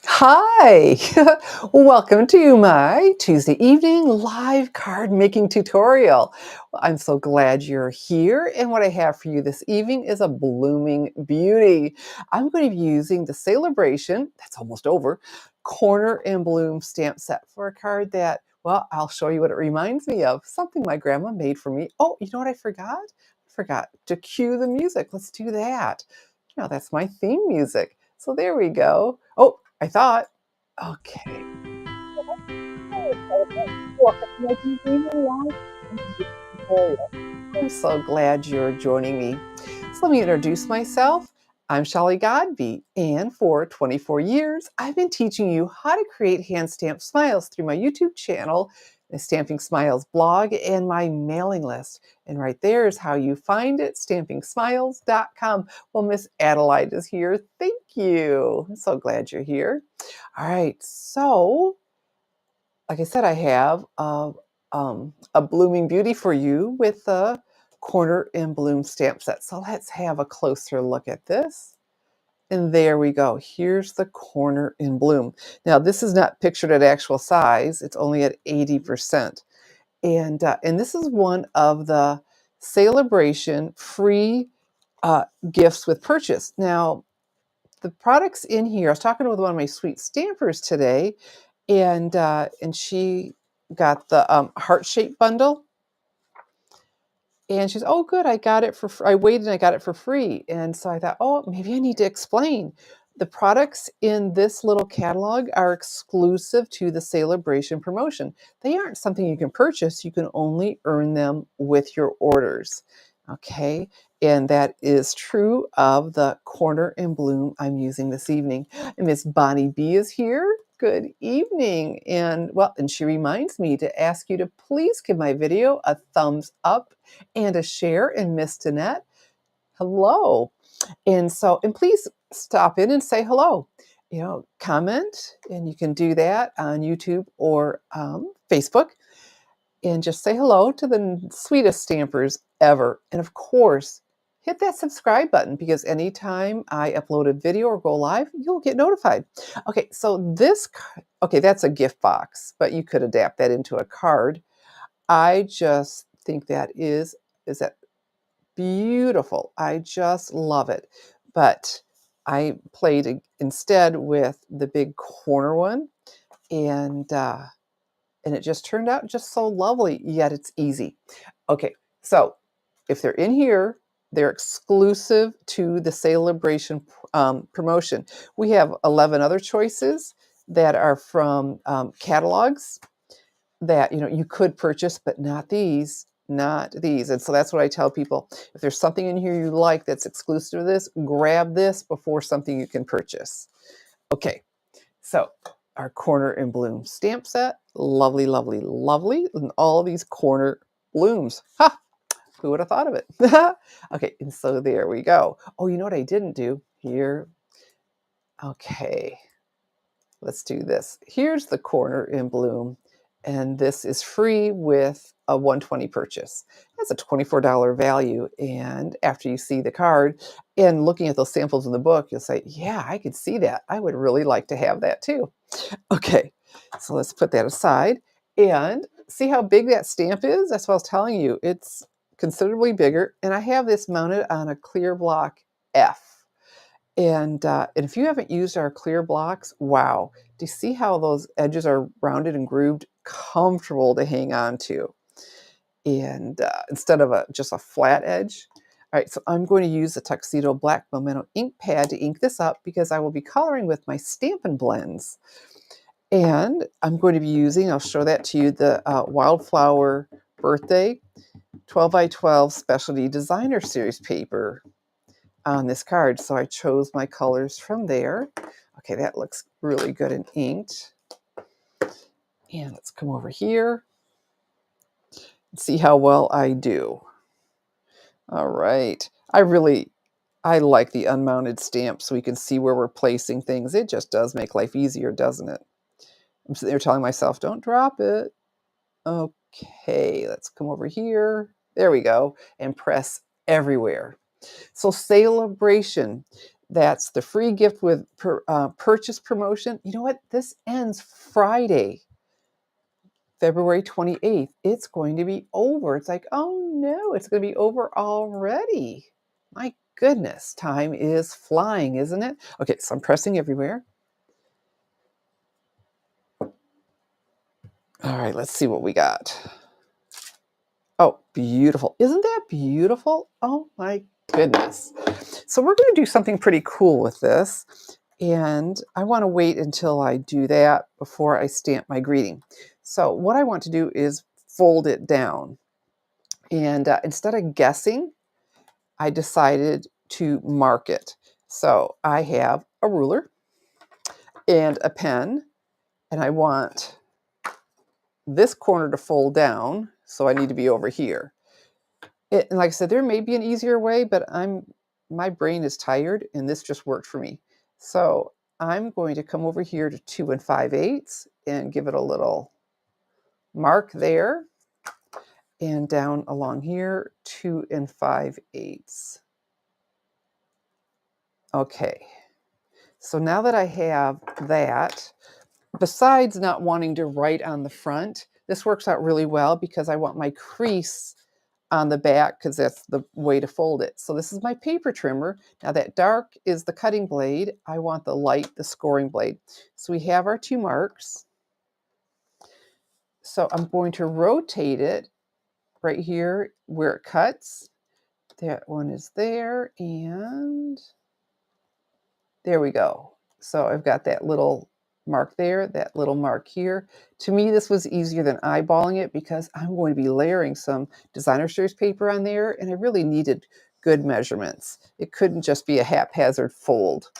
Hi, welcome to my Tuesday evening live card making tutorial. Well, I'm so glad you're here, and what I have for you this evening is a blooming beauty. I'm going to be using the Sale-a-Bration, that's almost over, Corner and Bloom stamp set for a card that, well, I'll show you what it reminds me of, something my grandma made for me. Oh, you know what I forgot? I forgot to cue the music. Let's do that. That's my theme music. So there we go. Oh, I thought. Okay. I'm so glad you're joining me. So let me introduce myself. I'm Shelley Godby, and for 24 years, I've been teaching you how to create hand stamped smiles through my YouTube channel, the Stamping Smiles blog, and my mailing list. And right there is how you find it, stampingsmiles.com. Well, Miss Adelaide is here. Thank you. I'm so glad you're here. All right, so like I said, I have a blooming beauty for you with the Corner and Bloom stamp set. So let's have a closer look at this. And there we go. Here's the Corner in Bloom. Now, this is not pictured at actual size. It's only at 80%. And this is one of the Sale-a-Bration free gifts with purchase. Now, the products in here, I was talking with one of my sweet stampers today, and she got the heart-shaped bundle, and she's, oh, good, I got it I waited and I got it for free. And so I thought, oh, maybe I need to explain. The products in this little catalog are exclusive to the Sale-a-Bration promotion. They aren't something you can purchase. You can only earn them with your orders. Okay, and that is true of the Corner and Bloom I'm using this evening. And Miss Bonnie B is here. Good evening. And she reminds me to ask you to please give my video a thumbs up and a share. And Miss Danette, hello. And please stop in and say hello. Comment, and you can do that on YouTube or Facebook, and just say hello to the sweetest stampers ever. And of course, hit that subscribe button, because anytime I upload a video or go live, you'll get notified. Okay, so okay, that's a gift box, but you could adapt that into a card. I just think is that beautiful. I just love it. But I played instead with the big corner one, and and it just turned out just so lovely, yet it's easy. Okay, so if they're in here, they're exclusive to the Sale-a-Bration promotion. We have 11 other choices that are from catalogs that you could purchase, but not these. Not these. And so that's what I tell people. If there's something in here you like that's exclusive to this, grab this before something you can purchase. Okay, so our Corner and Bloom stamp set. Lovely, lovely, lovely. And all these corner blooms. Ha! Who would have thought of it? Okay, and so there we go. Oh, you know what I didn't do? Here. Okay, let's do this. Here's the Corner in Bloom, and this is free with a $120 purchase. That's a $24 value, and after you see the card and looking at those samples in the book, you'll say, yeah, I could see that. I would really like to have that too. Okay, so let's put that aside and see how big that stamp is. That's what I was telling you. It's considerably bigger, and I have this mounted on a clear block F. And if you haven't used our clear blocks, wow, do you see how those edges are rounded and grooved? Comfortable to hang on to. And instead of just a flat edge. All right, so I'm going to use the Tuxedo Black Memento ink pad to ink this up, because I will be coloring with my Stampin' blends. And I'm going to be using, I'll show that to you, the Wildflower Birthday 12 by 12 Specialty Designer Series paper on this card. So I chose my colors from there. Okay, that looks really good and inked. And let's come over here and see how well I do. All right. I like the unmounted stamp so we can see where we're placing things. It just does make life easier, doesn't it? I'm sitting there telling myself, don't drop it. Okay, let's come over here. There we go. And press everywhere. So Sale-a-Bration. That's the free gift with purchase promotion. You know what? This ends Friday, February 28th. It's going to be over. It's like, oh no, it's going to be over already. My goodness, time is flying, isn't it? Okay, so I'm pressing everywhere. All right, let's see what we got. Oh, beautiful. Isn't that beautiful? Oh my goodness. So we're going to do something pretty cool with this. And I want to wait until I do that before I stamp my greeting. So what I want to do is fold it down. And instead of guessing, I decided to mark it. So I have a ruler and a pen, and I want this corner to fold down. So I need to be over here. And like I said, there may be an easier way, but my brain is tired and this just worked for me. So I'm going to come over here to 2 5/8 and give it a little mark there, and down along here 2 5/8. Okay, so now that I have that, besides not wanting to write on the front, this works out really well because I want my crease on the back because that's the way to fold it. So this is my paper trimmer. Now that dark is the cutting blade. I want the light, the scoring blade. So we have our two marks. So I'm going to rotate it right here where it cuts. That one is there, and there we go. So I've got that little mark there, that little mark here. To me, this was easier than eyeballing it because I'm going to be layering some designer series paper on there, and I really needed good measurements. It couldn't just be a haphazard fold.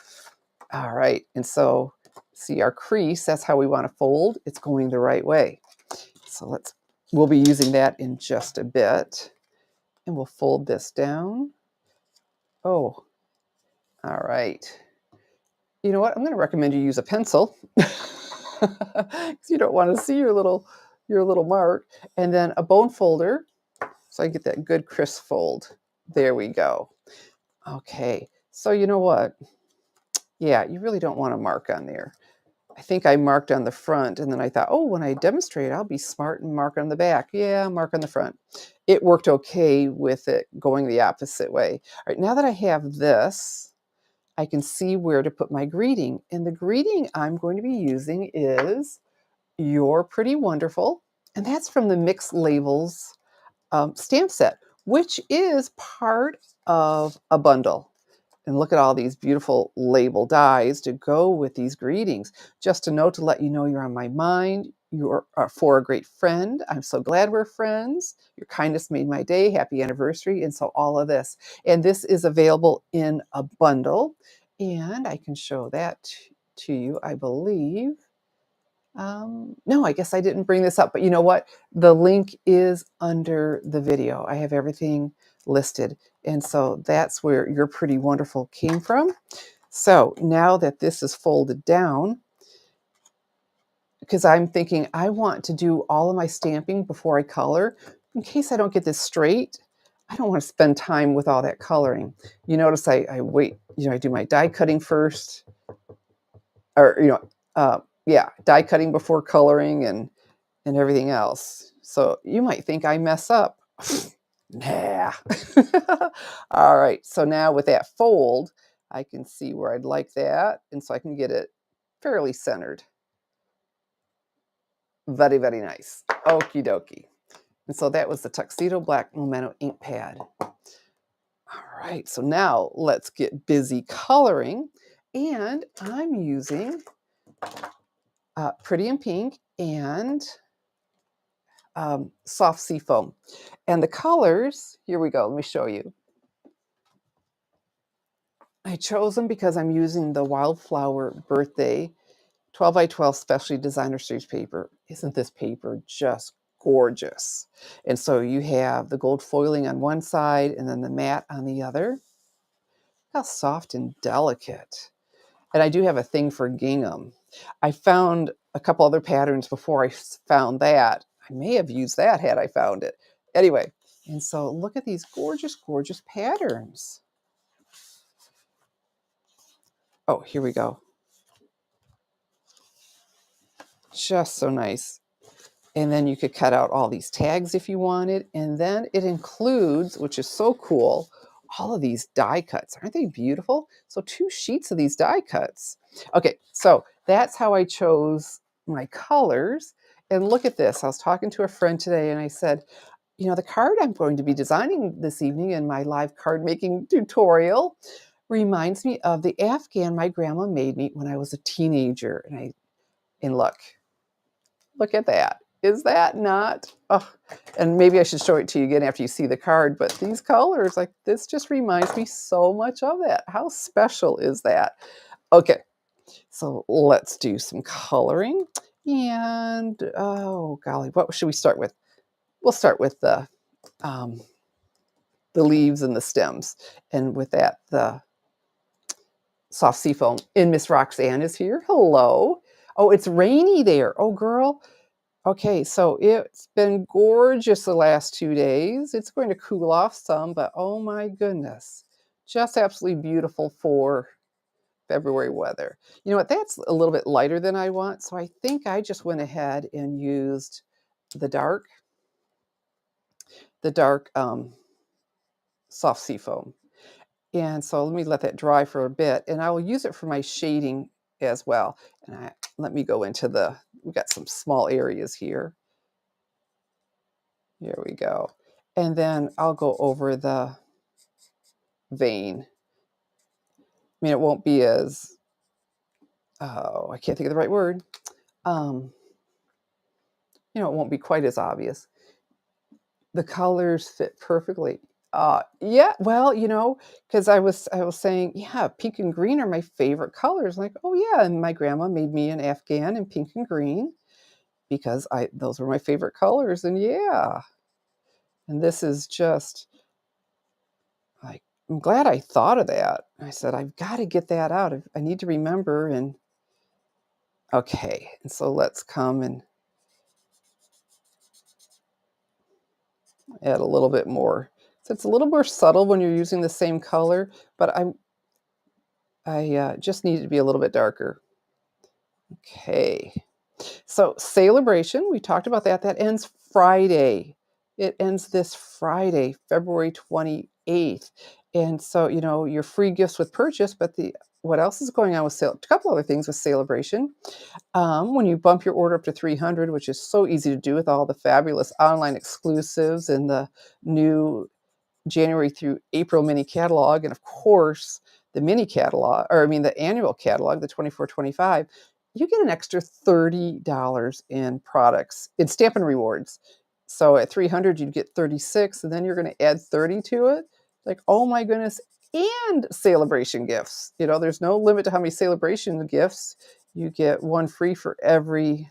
All right, and so see our crease, that's how we want to fold. It's going the right way. So we'll be using that in just a bit, and we'll fold this down. Oh, all right. You know what? I'm going to recommend you use a pencil because you don't want to see your little mark. And then a bone folder, so I get that good crisp fold. There we go. Okay, so you know what? Yeah, you really don't want to mark on there. I think I marked on the front, and then I thought, oh, when I demonstrate, I'll be smart and mark on the back. Yeah, mark on the front. It worked okay with it going the opposite way. All right, now that I have this, I can see where to put my greeting. And the greeting I'm going to be using is You're Pretty Wonderful. And that's from the Mixed Labels stamp set, which is part of a bundle. And look at all these beautiful label dies to go with these greetings. Just a note to let you know you're on my mind. You're for a great friend. I'm so glad we're friends. Your kindness made my day. Happy anniversary. And so all of this. And this is available in a bundle. And I can show that to you, I believe. No, I guess I didn't bring this up, but you know what? The link is under the video. I have everything listed. And so that's where You're Pretty Wonderful came from. So now that this is folded down, because I'm thinking I want to do all of my stamping before I color, in case I don't get this straight, I don't want to spend time with all that coloring. You notice I wait, I do my die cutting first, or, yeah, die cutting before coloring and everything else. So you might think I mess up. Nah. All right, so now with that fold, I can see where I'd like that, and so I can get it fairly centered. Very, very nice. Okie dokie. And so that was the Tuxedo Black Memento ink pad. All right, so now let's get busy coloring. And I'm using Pretty in Pink and Soft Seafoam. And the colors, here we go, let me show you. I chose them because I'm using the Wildflower Birthday 12 by 12 Specialty Designer Series paper. Isn't this paper just gorgeous? And so you have the gold foiling on one side and then the matte on the other. How soft and delicate. And I do have a thing for gingham. I found a couple other patterns before I found that. I may have used that had I found it. Anyway, and so look at these gorgeous, gorgeous patterns. Oh, here we go. Just so nice. And then you could cut out all these tags if you wanted. And then it includes, which is so cool, all of these die cuts. Aren't they beautiful? So 2 sheets of these die cuts. Okay, so that's how I chose my colors. And look at this. I was talking to a friend today and I said, you know, the card I'm going to be designing this evening in my live card making tutorial reminds me of the Afghan my grandma made me when I was a teenager. And look at that. Is that not? Oh, and maybe I should show it to you again after you see the card, but these colors, like this just reminds me so much of that. How special is that? Okay, so let's do some coloring. And oh golly, what should we start with? We'll start with um, the leaves and the stems. And with that, the soft seafoam. And Miss Roxanne is here. Hello. Oh, it's rainy there. Oh, girl. Okay, so it's been gorgeous the last 2 days. It's going to cool off some, but oh my goodness, just absolutely beautiful for February weather. You know what? That's a little bit lighter than I want, so I think I just went ahead and used the dark, the dark soft seafoam. And so let me let that dry for a bit, and I will use it for my shading as well. Let me go into we got some small areas here. Here we go. And then I'll go over the vein. I mean, it won't be as, oh, I can't think of the right word. Um, you know, it won't be quite as obvious. The colors fit perfectly. Yeah, well, you know, because I was saying, yeah, pink and green are my favorite colors. Like, oh yeah, and my grandma made me an Afghan in pink and green because I those were my favorite colors. And yeah, and this is just like I'm glad I thought of that. I said, I've got to get that out. I need to remember. And okay, and so let's come and add a little bit more. So it's a little more subtle when you're using the same color, but I just need it to be a little bit darker. Okay. So Sale-a-Bration, we talked about that. That ends Friday. It ends this Friday, February 28th. And so, you know, your free gifts with purchase, but the what else is going on with sale? A couple other things with Sale-a-Bration. When you bump your order up to 300, which is so easy to do with all the fabulous online exclusives and the new January through April mini catalog, and of course, the mini catalog, or I mean, the annual catalog, the 24-25, you get an extra $30 in products in Stampin' Rewards. So at 300, you'd get 36, and then you're going to add 30 to it. Like, oh my goodness, and Sale-a-Bration gifts. You know, there's no limit to how many Sale-a-Bration gifts. You get one free for every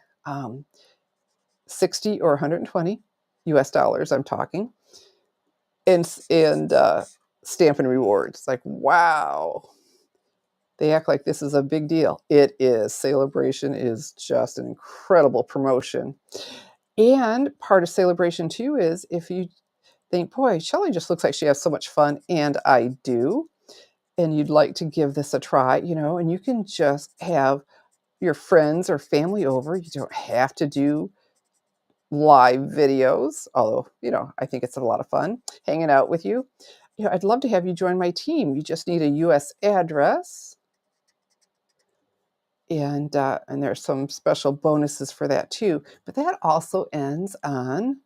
60 or 120 US dollars, I'm talking. And Stampin' Rewards. Like, wow. They act like this is a big deal. It is. Sale-a-Bration is just an incredible promotion. And part of Sale-a-Bration too is if you think, boy, Shelley just looks like she has so much fun, and I do, and you'd like to give this a try, you know, and you can just have your friends or family over. You don't have to do live videos, although, you know, I think it's a lot of fun hanging out with you. You know, I'd love to have you join my team. You just need a US address. And there's some special bonuses for that too. But that also ends on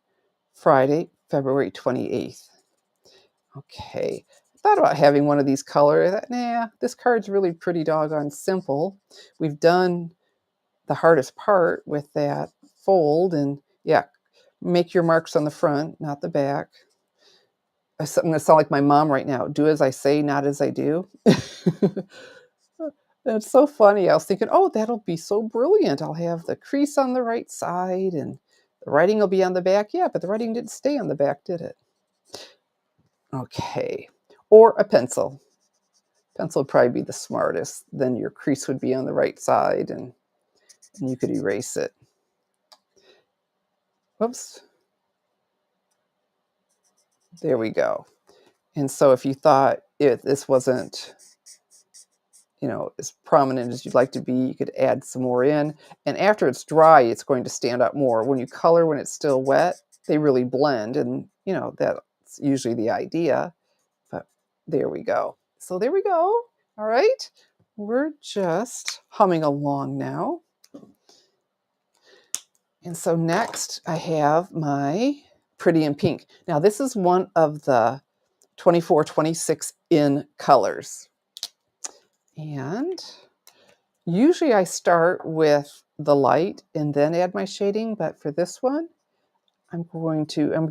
Friday, February 28th. Okay. I thought about having one of these color. I thought, nah, this card's really pretty doggone simple. We've done the hardest part with that fold, and yeah, make your marks on the front, not the back. I'm going to sound like my mom right now. Do as I say, not as I do. That's so funny. I was thinking, oh, that'll be so brilliant. I'll have the crease on the right side and the writing will be on the back. Yeah, but the writing didn't stay on the back, did it? Okay. Or a pencil. Pencil would probably be the smartest. Then your crease would be on the right side and you could erase it. Whoops. There we go. And so if you thought this wasn't as prominent as you'd like to be. You could add some more in. And after it's dry, it's going to stand out more. When you color when it's still wet, they really blend. And, that's usually the idea. But there we go. So there we go. All right. We're just humming along now. And so next I have my Pretty in Pink. Now this is one of the 24, 26 in colors. And usually I start with the light and then add my shading, but for this one, I'm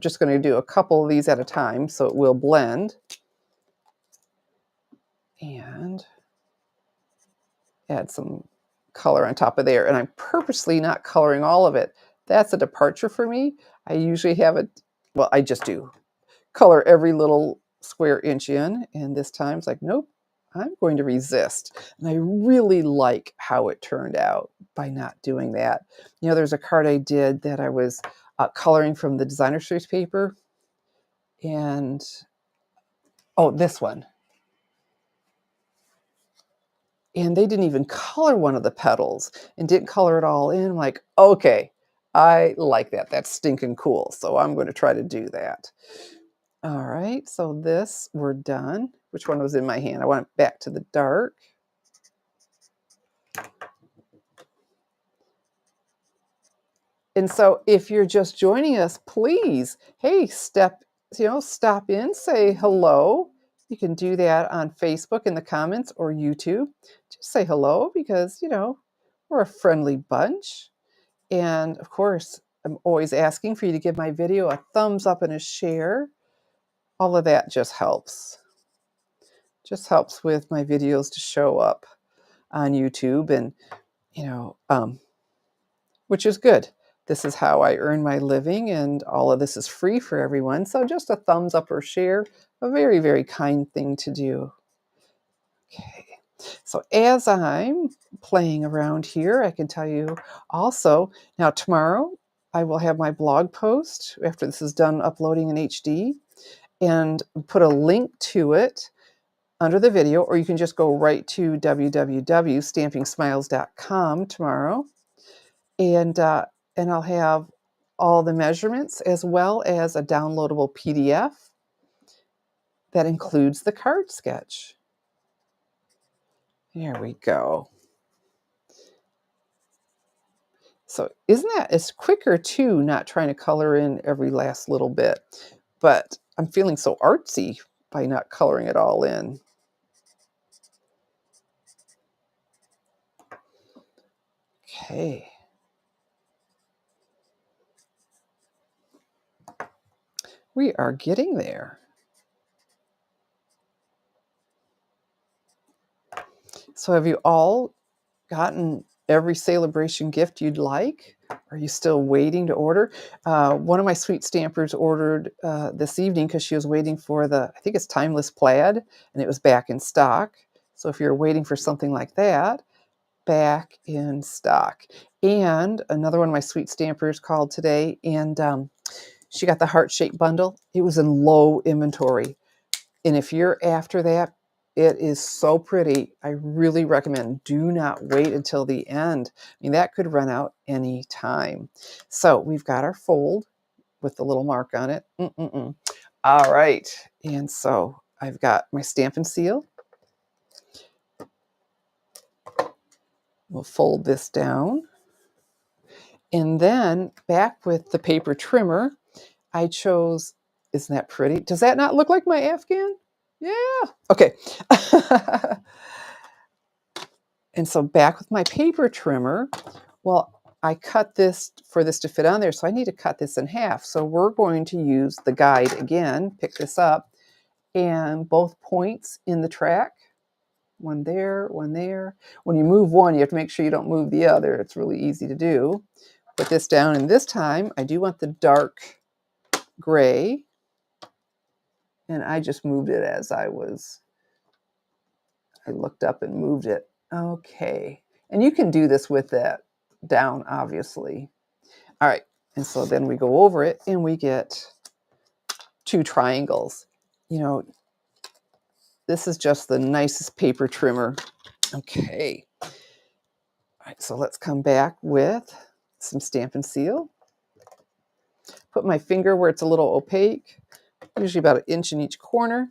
just going to do a couple of these at a time so it will blend. And add some color on top of there. And I'm purposely not coloring all of it. That's a departure for me. I usually have it, well, I just do color every little square inch in. And this time it's like, nope, I'm going to resist. And I really like how it turned out by not doing that. There's a card I did that I was coloring from the designer series paper. And, oh, this one. And they didn't even color one of the petals and didn't color it all in. I'm like, okay, I like that. That's stinking cool. So I'm going to try to do that. All right, so this, we're done. Which one was in my hand? I want it back to the dark. And so if you're just joining us, please, hey, stop in, say hello. You can do that on Facebook in the comments or YouTube. Just say hello because, we're a friendly bunch. And of course, I'm always asking for you to give my video a thumbs up and a share. All of that just helps. Just helps with my videos to show up on YouTube and, which is good. This is how I earn my living, and all of this is free for everyone. So just a thumbs up or share, a very, very kind thing to do. Okay. So as I'm playing around here, I can tell you also, now tomorrow I will have my blog post after this is done uploading in HD and put a link to it under the video, or you can just go right to www.stampingsmiles.com tomorrow. And I'll have all the measurements as well as a downloadable PDF that includes the card sketch. There we go. So isn't that, it's quicker too, not trying to color in every last little bit. But I'm feeling so artsy by not coloring it all in. Okay. We are getting there. So have you all gotten every Sale-a-Bration gift you'd like? Are you still waiting to order? One of my sweet stampers ordered this evening because she was waiting for I think it's Timeless Plaid, and it was back in stock. So if you're waiting for something like that, back in stock. And another one of my sweet stampers called today, and she got the heart-shaped bundle. It was in low inventory. And if you're after that, it is so pretty. I really recommend, do not wait until the end. I mean, that could run out any time. So we've got our fold with the little mark on it. All right. And so I've got my Stampin' Seal. We'll fold this down. And then back with the paper trimmer, I chose, isn't that pretty? Does that not look like my Afghan? Yeah. Okay. And so back with my paper trimmer, well, I cut this for this to fit on there, so I need to cut this in half. So we're going to use the guide again, pick this up, and both points in the track, one there, one there. When you move one, you have to make sure you don't move the other. It's really easy to do. Put this down, and this time I do want the dark gray, and I just moved it as I looked up and moved it. Okay. And you can do this with that down, obviously. All right. And so then we go over it and we get two triangles. This is just the nicest paper trimmer Okay. All right, so let's come back with some Stampin' Seal. Put my finger where it's a little opaque, usually about 1 inch in each corner.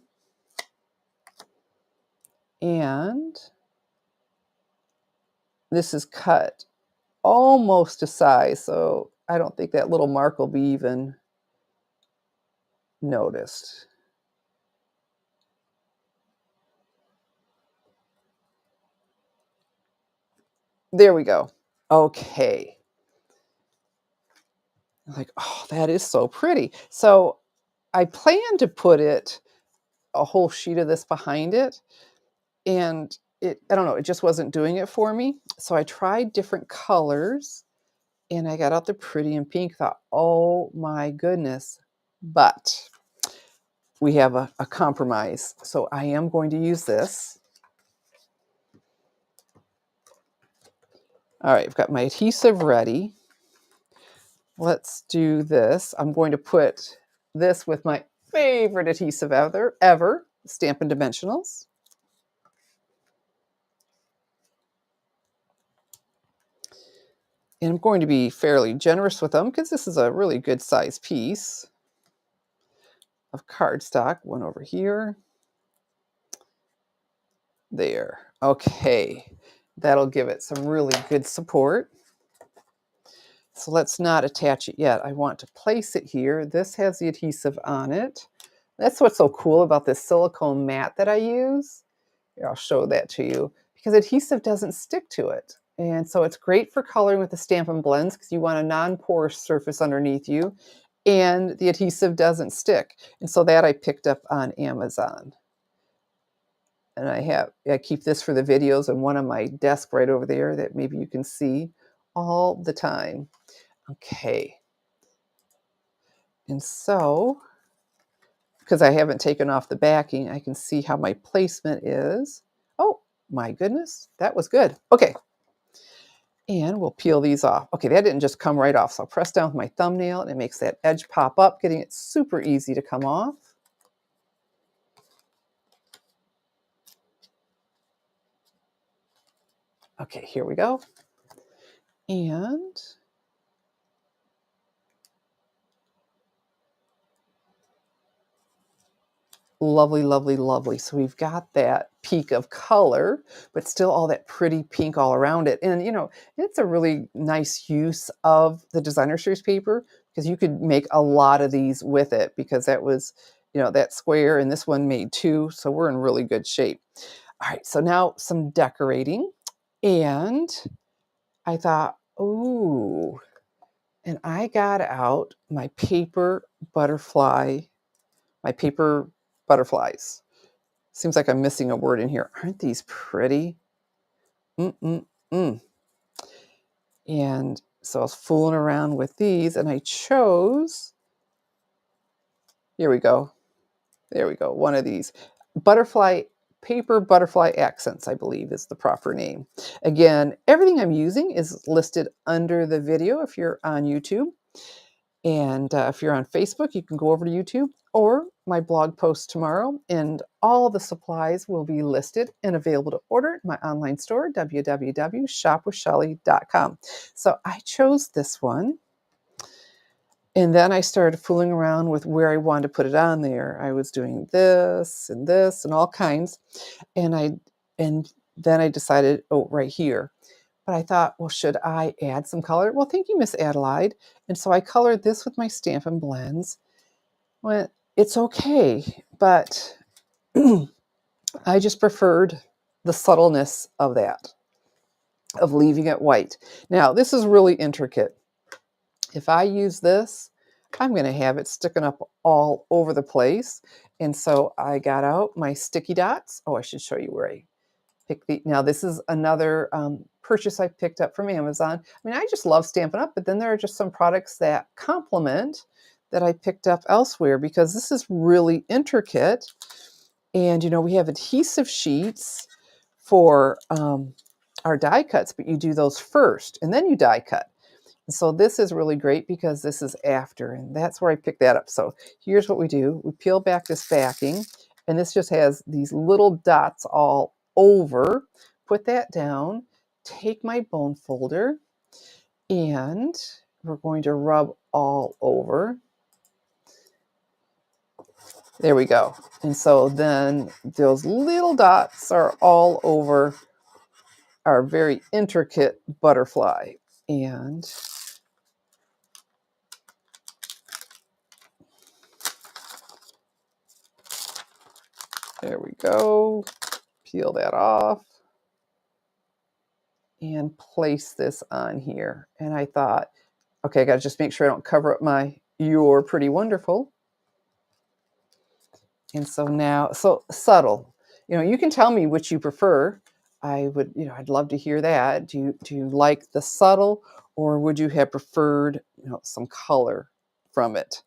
And this is cut almost to size, so I don't think that little mark will be even noticed. There we go. Okay. Like, oh, that is so pretty. So I plan to put a whole sheet of this behind it, and I don't know, it just wasn't doing it for me. So I tried different colors, and I got out the pretty and pink, thought, oh my goodness. But we have a compromise. So I am going to use this. All right, I've got my adhesive ready. Let's do this. I'm going to put this with my favorite adhesive ever, Stampin' Dimensionals. And I'm going to be fairly generous with them because this is a really good size piece of cardstock. One over here. There. Okay. That'll give it some really good support. So let's not attach it yet. I want to place it here. This has the adhesive on it. That's what's so cool about this silicone mat that I use. Here, I'll show that to you because adhesive doesn't stick to it. And so it's great for coloring with the Stampin' Blends because you want a non-porous surface underneath you, and the adhesive doesn't stick. And so that I picked up on Amazon. And I keep this for the videos on one on my desk right over there that maybe you can see all the time. Okay. And so, because I haven't taken off the backing, I can see how my placement is. Oh, my goodness, that was good. Okay. And we'll peel these off. Okay, that didn't just come right off. So I'll press down with my thumbnail and it makes that edge pop up, getting it super easy to come off. Okay, here we go. And lovely, lovely, lovely. So we've got that peak of color, but still all that pretty pink all around it. And, you know, it's a really nice use of the designer series paper because you could make a lot of these with it because that was, you know, that square and this one made 2. So we're in really good shape. All right, so now some decorating. And I thought, ooh, and I got out my paper butterflies. Seems like I'm missing a word in here. Aren't these pretty? Mm-mm-mm. And so I was fooling around with these and I chose, here we go. There we go. One of these paper butterfly accents, I believe is the proper name. Again, everything I'm using is listed under the video if you're on YouTube. And if you're on Facebook, you can go over to YouTube or my blog post tomorrow, and all the supplies will be listed and available to order at my online store, www.shopwithshelly.com. So I chose this one, and then I started fooling around with where I wanted to put it on there. I was doing this and all kinds, and then I decided, oh, right here. But I thought, well, should I add some color? Well, thank you, Miss Adelaide. And so I colored this with my Stampin' Blends. Well, it's okay, but I just preferred the subtleness of that, of leaving it white. Now, this is really intricate. If I use this, I'm going to have it sticking up all over the place. And so I got out my sticky dots. Oh, I should show you where I now this is another purchase I picked up from Amazon. I mean, I just love Stampin' Up, but then there are just some products that complement that I picked up elsewhere because this is really intricate. And, you know, we have adhesive sheets for our die cuts, but you do those first and then you die cut. And so this is really great because this is after, and that's where I picked that up. So here's what we do. We peel back this backing, and this just has these little dots all over. put that down, take my bone folder, and we're going to rub all over. There we go. And so then those little dots are all over our very intricate butterfly. And there we go. Peel that off and place this on here. And I thought, okay, I got to just make sure I don't cover up my "You're Pretty Wonderful." And so now, so subtle. You can tell me which you prefer. I would, I'd love to hear that. Do you like the subtle, or would you have preferred, some color from it?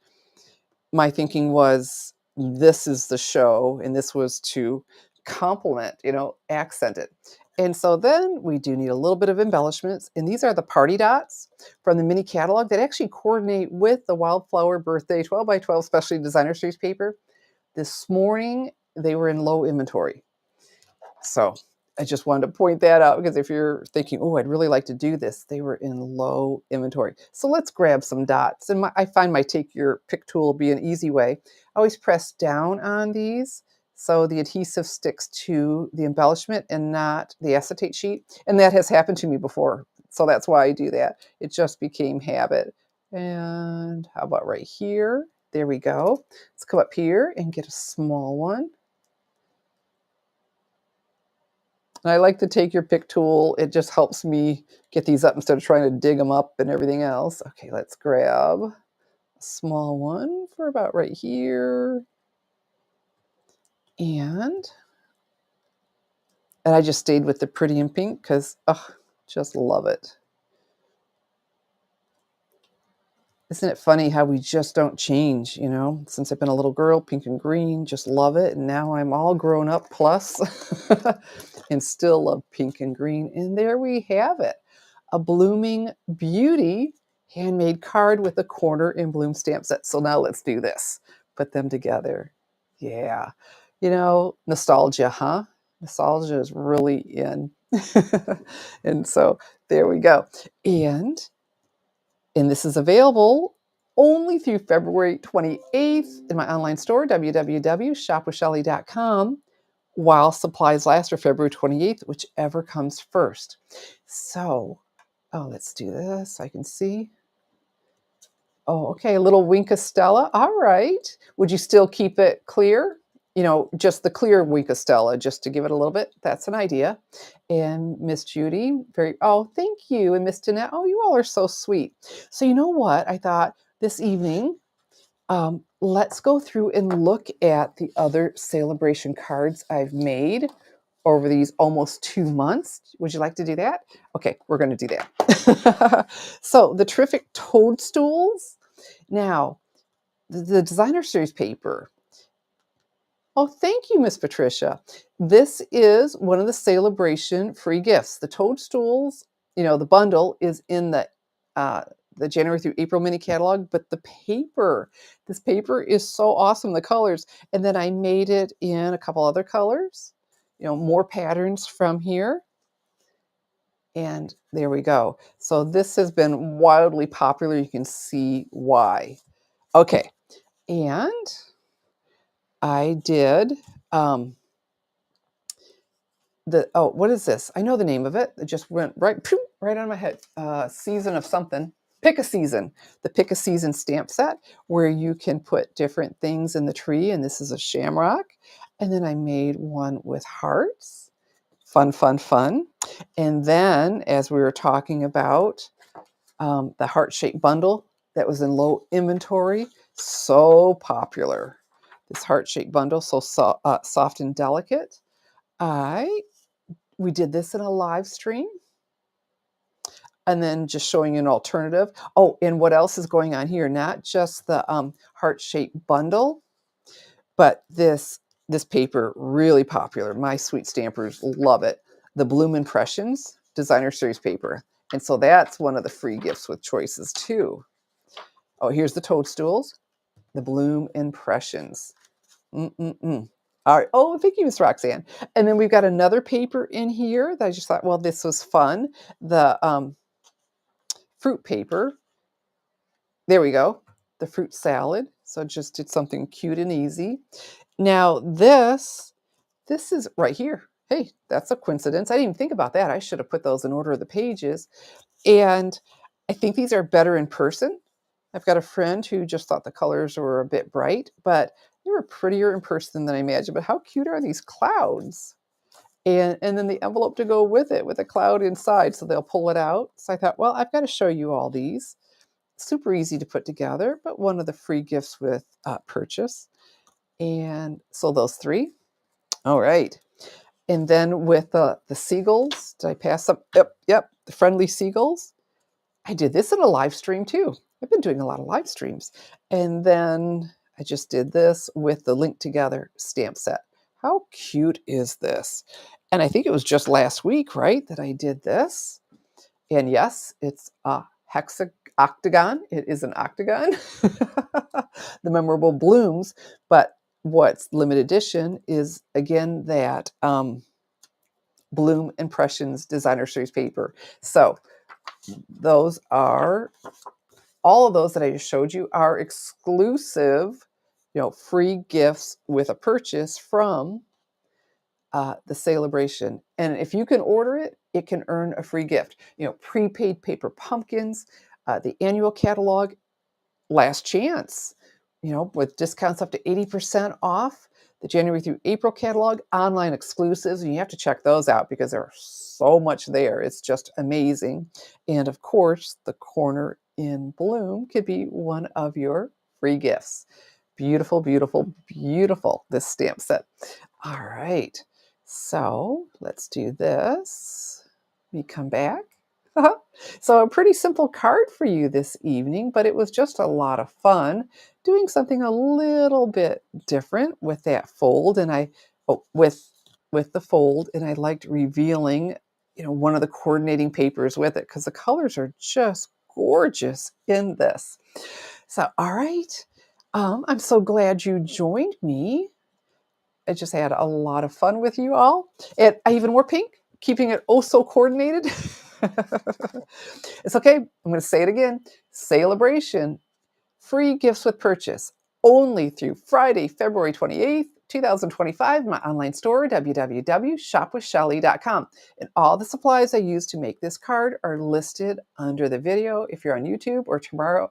My thinking was, this is the show, and this was to complement, accent it. And so then we do need a little bit of embellishments, and these are the party dots from the mini catalog that actually coordinate with the Wildflower Birthday 12 by 12 Specialty Designer Series paper. This morning, they were in low inventory. So I just wanted to point that out, because if you're thinking, oh, I'd really like to do this, they were in low inventory. So let's grab some dots. And I find my take your pick tool will be an easy way. I always press down on these so the adhesive sticks to the embellishment and not the acetate sheet. And that has happened to me before. So that's why I do that. It just became habit. And how about right here? There we go. Let's come up here and get a small one. And I like to take your pick tool. It just helps me get these up instead of trying to dig them up and everything else. Okay, let's grab a small one for about right here. And I just stayed with the pretty in pink because, just love it. Isn't it funny how we just don't change, Since I've been a little girl, pink and green, just love it. And now I'm all grown up plus and still love pink and green. And there we have it. A Blooming Beauty handmade card with a corner and bloom stamp set. So now let's do this. Put them together. Yeah. Nostalgia, huh? Nostalgia is really in. And so there we go. And this is available only through February 28th in my online store, www.shopwithshelly.com, while supplies last, for February 28th, whichever comes first. So, let's do this. I can see. Oh, okay, a little Wink of Stella. All right. Would you still keep it clear? Just the clear Wink of Stella, just to give it a little bit. That's an idea. And Miss Judy, thank you. And Miss Danette, you all are so sweet. So you know what? I thought this evening, let's go through and look at the other Sale-a-Bration cards I've made over these almost 2 months. Would you like to do that? Okay, we're going to do that. So the terrific toadstools. Now, the designer series paper. Oh, thank you, Miss Patricia. This is one of the Sale-a-Bration free gifts. The toadstools, the bundle is in the January through April mini catalog, but this paper is so awesome, the colors. And then I made it in a couple other colors, more patterns from here. And there we go. So this has been wildly popular. You can see why. Okay. And I did what is this? I know the name of it. It just went right out of my head. Season of something. Pick a season. The Pick a Season stamp set, where you can put different things in the tree. And this is a shamrock. And then I made one with hearts. Fun, fun, fun. And then, as we were talking about, the heart-shaped bundle that was in low inventory, so popular. This heart-shaped bundle, so soft and delicate. We did this in a live stream, and then just showing you an alternative. Oh, and what else is going on here? Not just the heart-shaped bundle, but this paper, really popular. My sweet stampers love it. The Bloom Impressions Designer Series paper. And so that's one of the free gifts with choices too. Oh, here's the toadstools. The Bloom Impressions. All right. Oh, thank you, Miss Roxanne. And then we've got another paper in here that I just thought, well, this was fun. The fruit paper. There we go. The fruit salad. So just did something cute and easy. Now this is right here. Hey, that's a coincidence. I didn't even think about that. I should have put those in order of the pages. And I think these are better in person. I've got a friend who just thought the colors were a bit bright, but they were prettier in person than I imagined. But how cute are these clouds? And then the envelope to go with it, with a cloud inside, so they'll pull it out. So I thought, well, I've got to show you all these. Super easy to put together, but one of the free gifts with purchase. And so those three. All right. And then with the seagulls, did I pass up? Yep, the friendly seagulls. I did this in a live stream too. I've been doing a lot of live streams. And then I just did this with the link together stamp set. How cute is this? And I think it was just last week, right, that I did this. And yes, it's a octagon. It is an octagon. The memorable blooms. But what's limited edition is, again, that Bloom Impressions Designer Series paper. So those are, all of those that I just showed you are exclusive, free gifts with a purchase from the Sale-a-Bration. And if you can order it, it can earn a free gift. Prepaid paper pumpkins, the annual catalog, last chance, with discounts up to 80% off, the January through April catalog, online exclusives, and you have to check those out because there's so much there. It's just amazing. And of course, the Corner in Bloom could be one of your free gifts. Beautiful, beautiful, beautiful, this stamp set. All right, so let's do this. Let me come back. So a pretty simple card for you this evening, but it was just a lot of fun doing something a little bit different with that fold. And with the fold, and I liked revealing, one of the coordinating papers with it because the colors are just gorgeous in this. So, all right. I'm so glad you joined me. I just had a lot of fun with you all. And I even wore pink, keeping it oh so coordinated. It's okay. I'm going to say it again. Sale-a-Bration, free gifts with purchase, only through Friday, February 28th, 2025, my online store, www.shopwithshelly.com. And all the supplies I used to make this card are listed under the video if you're on YouTube, or tomorrow,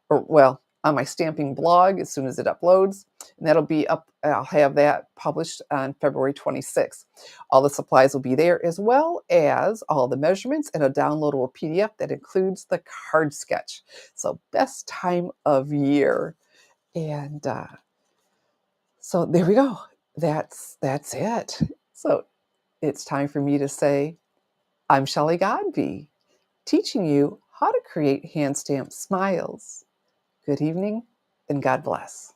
or well, on my stamping blog as soon as it uploads. And that'll be up, I'll have that published on February 26th. All the supplies will be there, as well as all the measurements and a downloadable PDF that includes the card sketch. So best time of year. And so there we go. That's it. So it's time for me to say, I'm Shelley Godby, teaching you how to create hand stamped smiles. Good evening and God bless.